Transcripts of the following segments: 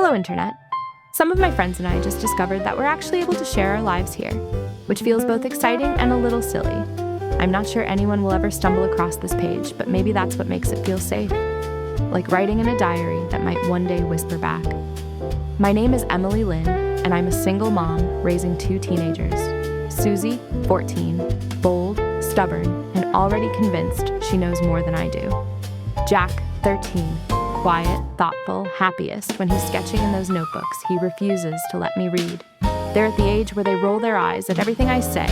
Hello, Internet. Some of my friends and I just discovered that we're actually able to share our lives here, which feels both exciting and a little silly. I'm not sure anyone will ever stumble across this page, but maybe that's what makes it feel safe. Like writing in a diary that might one day whisper back. My name is Emily Lynn, and I'm a single mom raising 2 teenagers. Susie, 14, bold, stubborn, and already convinced she knows more than I do. Jack, 13, quiet, thoughtful, happiest when he's sketching in those notebooks he refuses to let me read. They're at the age where they roll their eyes at everything I say,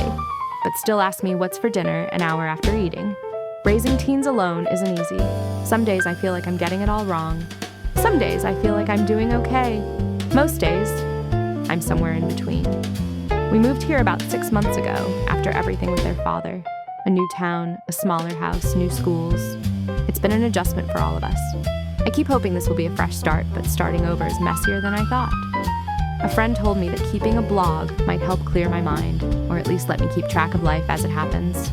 but still ask me what's for dinner an hour after eating. Raising teens alone isn't easy. Some days I feel like I'm getting it all wrong. Some days I feel like I'm doing okay. Most days, I'm somewhere in between. We moved here about 6 months ago after everything with their father. A new town, a smaller house, new schools. It's been an adjustment for all of us. I keep hoping this will be a fresh start, but starting over is messier than I thought. A friend told me that keeping a blog might help clear my mind, or at least let me keep track of life as it happens.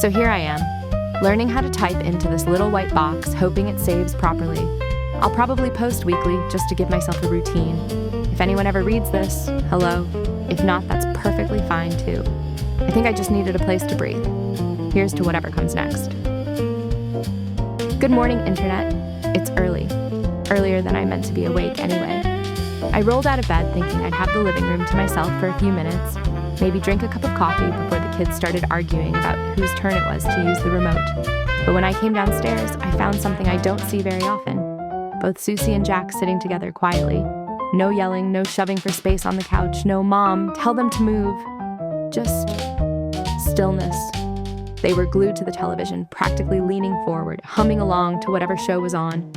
So here I am, learning how to type into this little white box, hoping it saves properly. I'll probably post weekly just to give myself a routine. If anyone ever reads this, hello. If not, that's perfectly fine too. I think I just needed a place to breathe. Here's to whatever comes next. Good morning, Internet. It's early. Earlier than I meant to be awake anyway. I rolled out of bed thinking I'd have the living room to myself for a few minutes, maybe drink a cup of coffee before the kids started arguing about whose turn it was to use the remote. But when I came downstairs, I found something I don't see very often. Both Susie and Jack sitting together quietly. No yelling, no shoving for space on the couch, no "Mom, tell them to move." Just stillness. They were glued to the television, practically leaning forward, humming along to whatever show was on.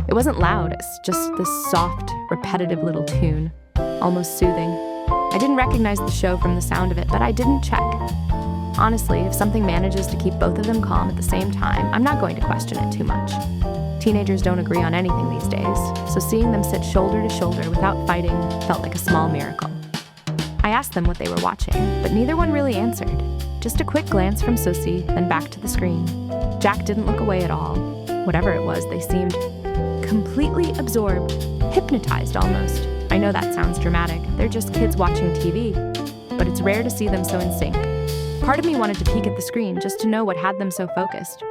It wasn't loud, it's just this soft, repetitive little tune, almost soothing. I didn't recognize the show from the sound of it, but I didn't check. Honestly, if something manages to keep both of them calm at the same time, I'm not going to question it too much. Teenagers don't agree on anything these days, so seeing them sit shoulder to shoulder without fighting felt like a small miracle. I asked them what they were watching, but neither one really answered. Just a quick glance from Susie, then back to the screen. Jack didn't look away at all. Whatever it was, they seemed completely absorbed, hypnotized almost. I know that sounds dramatic. They're just kids watching TV, but it's rare to see them so in sync. Part of me wanted to peek at the screen just to know what had them so focused.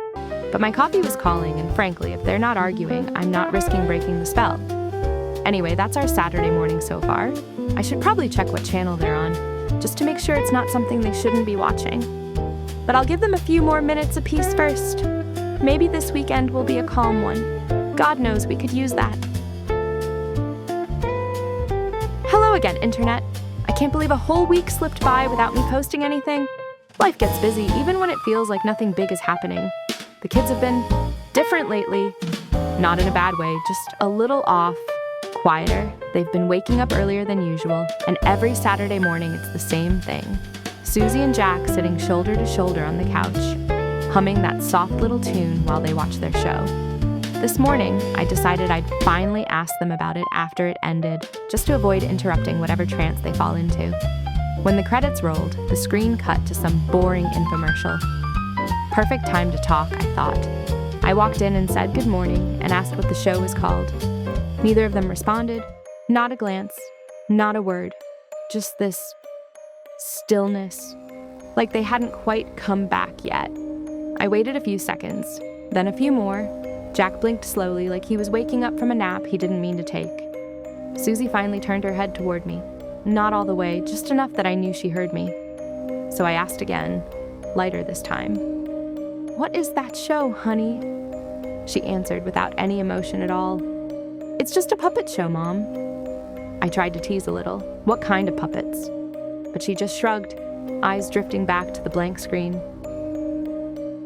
But my coffee was calling, and frankly, if they're not arguing, I'm not risking breaking the spell. Anyway, that's our Saturday morning so far. I should probably check what channel they're on, just to make sure it's not something they shouldn't be watching. But I'll give them a few more minutes apiece first. Maybe this weekend will be a calm one. God knows we could use that. Hello again, Internet. I can't believe a whole week slipped by without me posting anything. Life gets busy, even when it feels like nothing big is happening. The kids have been different lately. Not in a bad way, just a little off, quieter. They've been waking up earlier than usual, and every Saturday morning it's the same thing. Susie and Jack sitting shoulder to shoulder on the couch, humming that soft little tune while they watch their show. This morning, I decided I'd finally ask them about it after it ended, just to avoid interrupting whatever trance they fall into. When the credits rolled, the screen cut to some boring infomercial. Perfect time to talk, I thought. I walked in and said good morning and asked what the show was called. Neither of them responded. Not a glance, not a word. Just this stillness, like they hadn't quite come back yet. I waited a few seconds, then a few more. Jack blinked slowly like he was waking up from a nap he didn't mean to take. Susie finally turned her head toward me. Not all the way, just enough that I knew she heard me. So I asked again, lighter this time. "What is that show, honey?" She answered without any emotion at all. "It's just a puppet show, Mom." I tried to tease a little. What kind of puppets? But she just shrugged, eyes drifting back to the blank screen.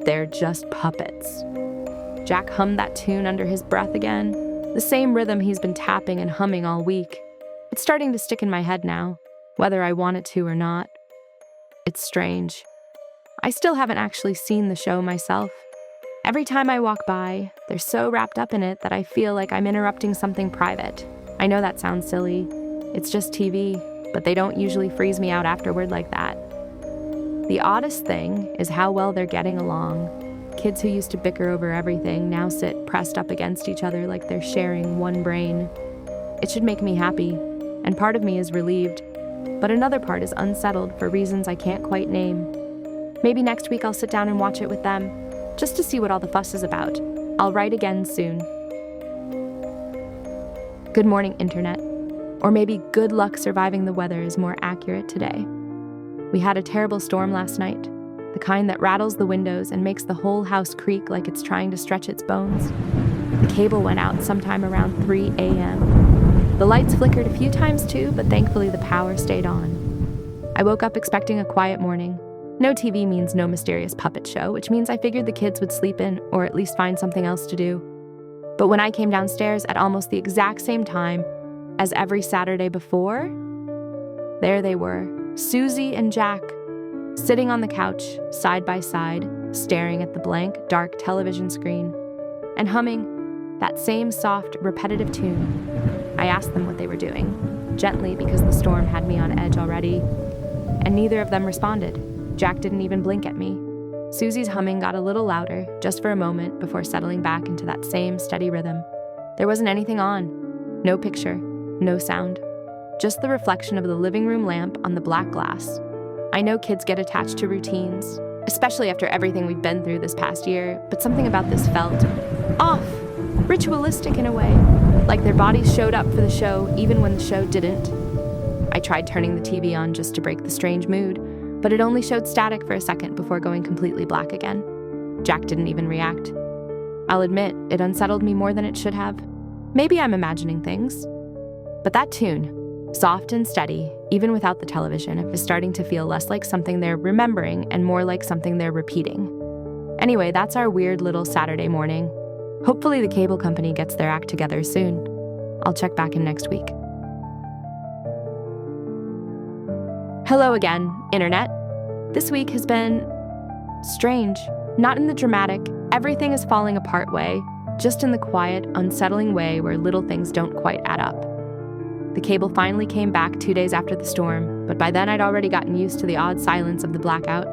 "They're just puppets." Jack hummed that tune under his breath again, the same rhythm he's been tapping and humming all week. It's starting to stick in my head now, whether I want it to or not. It's strange. I still haven't actually seen the show myself. Every time I walk by, they're so wrapped up in it that I feel like I'm interrupting something private. I know that sounds silly. It's just TV, but they don't usually freeze me out afterward like that. The oddest thing is how well they're getting along. Kids who used to bicker over everything now sit pressed up against each other like they're sharing one brain. It should make me happy, and part of me is relieved, but another part is unsettled for reasons I can't quite name. Maybe next week I'll sit down and watch it with them, just to see what all the fuss is about. I'll write again soon. Good morning, Internet. Or maybe good luck surviving the weather is more accurate today. We had a terrible storm last night, the kind that rattles the windows and makes the whole house creak like it's trying to stretch its bones. The cable went out sometime around 3 a.m. The lights flickered a few times too, but thankfully the power stayed on. I woke up expecting a quiet morning. No TV means no mysterious puppet show, which means I figured the kids would sleep in or at least find something else to do. But when I came downstairs at almost the exact same time as every Saturday before, there they were, Susie and Jack, sitting on the couch, side by side, staring at the blank, dark television screen, and humming that same soft, repetitive tune. I asked them what they were doing, gently because the storm had me on edge already, and neither of them responded. Jack didn't even blink at me. Susie's humming got a little louder, just for a moment before settling back into that same steady rhythm. There wasn't anything on, no picture, no sound, just the reflection of the living room lamp on the black glass. I know kids get attached to routines, especially after everything we've been through this past year, but something about this felt off, ritualistic in a way, like their bodies showed up for the show even when the show didn't. I tried turning the TV on just to break the strange mood, but it only showed static for a second before going completely black again. Jack didn't even react. I'll admit, it unsettled me more than it should have. Maybe I'm imagining things. But that tune, soft and steady, even without the television, is starting to feel less like something they're remembering and more like something they're repeating. Anyway, that's our weird little Saturday morning. Hopefully the cable company gets their act together soon. I'll check back in next week. Hello again, Internet. This week has been strange, not in the dramatic, everything is falling apart way, just in the quiet, unsettling way where little things don't quite add up. The cable finally came back 2 days after the storm, but by then I'd already gotten used to the odd silence of the blackout.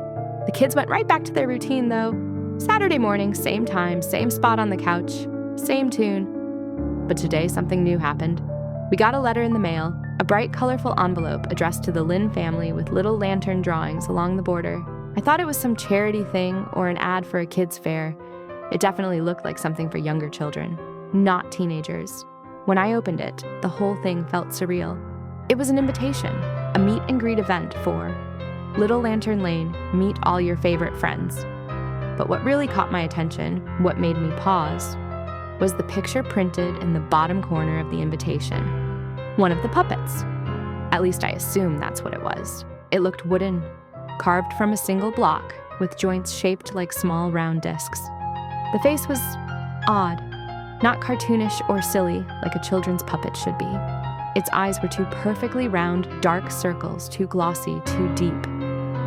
The kids went right back to their routine, though. Saturday morning, same time, same spot on the couch, same tune. But today something new happened. We got a letter in the mail, a bright, colorful envelope addressed to the Lynn family with little lantern drawings along the border. I thought it was some charity thing or an ad for a kids' fair. It definitely looked like something for younger children, not teenagers. When I opened it, the whole thing felt surreal. It was an invitation, a meet and greet event for Little Lantern Lane, meet all your favorite friends. But what really caught my attention, what made me pause, was the picture printed in the bottom corner of the invitation. One of the puppets. At least I assume that's what it was. It looked wooden, carved from a single block, with joints shaped like small round discs. The face was odd. Not cartoonish or silly like a children's puppet should be. Its eyes were two perfectly round, dark circles, too glossy, too deep.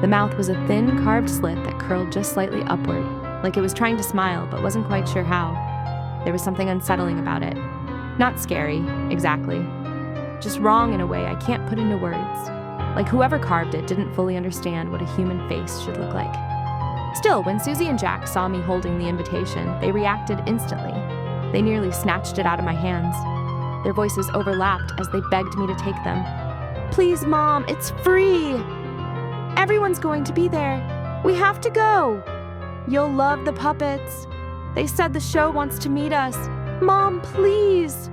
The mouth was a thin, carved slit that curled just slightly upward, like it was trying to smile but wasn't quite sure how. There was something unsettling about it. Not scary, exactly. Just wrong in a way I can't put into words. Like whoever carved it didn't fully understand what a human face should look like. Still, when Susie and Jack saw me holding the invitation, they reacted instantly. They nearly snatched it out of my hands. Their voices overlapped as they begged me to take them. "Please, Mom, it's free! Everyone's going to be there. We have to go! You'll love the puppets. They said the show wants to meet us. Mom, please!"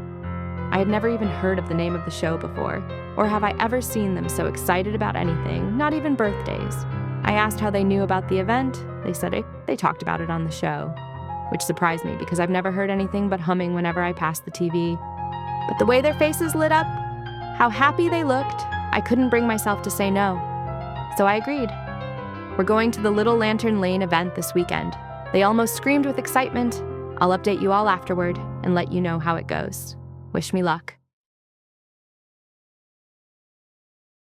I had never even heard of the name of the show before, or have I ever seen them so excited about anything, not even birthdays. I asked how they knew about the event. They said they talked about it on the show, which surprised me because I've never heard anything but humming whenever I passed the TV. But the way their faces lit up, how happy they looked, I couldn't bring myself to say no. So I agreed. We're going to the Little Lantern Lane event this weekend. They almost screamed with excitement. I'll update you all afterward and let you know how it goes. Wish me luck.